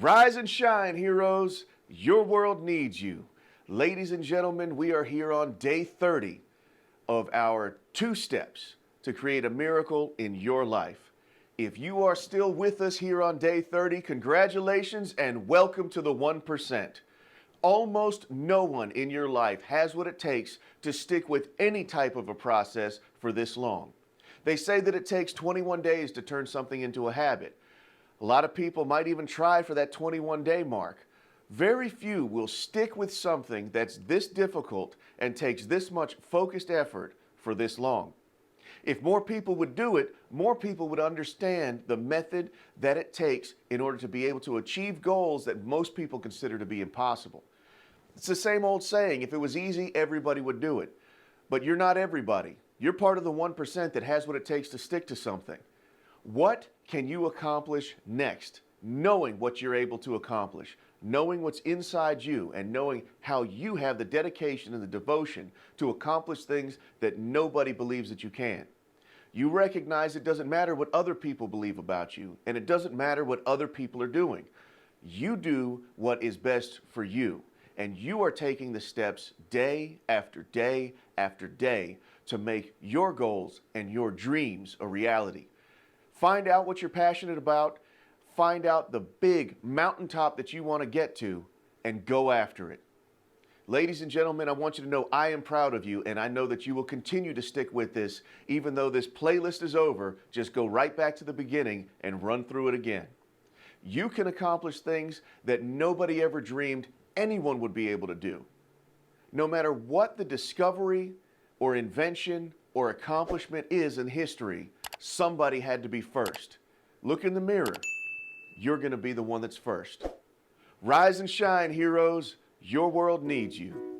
Rise and shine, heroes. Your world needs you. Ladies and gentlemen, we are here on day 30 of our 2 steps to create a miracle in your life. If you are still with us here on day 30, congratulations and welcome to the 1%. Almost no one in your life has what it takes to stick with any type of a process for this long. They say that it takes 21 days to turn something into a habit. A lot of people might even try for that 21-day mark. Very few will stick with something that's this difficult and takes this much focused effort for this long. If more people would do it, more people would understand the method that it takes in order to be able to achieve goals that most people consider to be impossible. It's the same old saying, if it was easy, everybody would do it. But you're not everybody. You're part of the 1% that has what it takes to stick to something. What can you accomplish next, knowing what you're able to accomplish, knowing what's inside you, and knowing how you have the dedication and the devotion to accomplish things that nobody believes that you can? You recognize it doesn't matter what other people believe about you, and it doesn't matter what other people are doing. You do what is best for you, and you are taking the steps day after day after day to make your goals and your dreams a reality. Find out what you're passionate about, find out the big mountaintop that you want to get to, and go after it. Ladies and gentlemen, I want you to know I am proud of you, and I know that you will continue to stick with this. Even though this playlist is over, just go right back to the beginning and run through it again. You can accomplish things that nobody ever dreamed anyone would be able to do. No matter what the discovery or invention or accomplishment is in history, somebody had to be first. Look in the mirror. You're going to be the one that's first. Rise and shine, heroes. Your world needs you.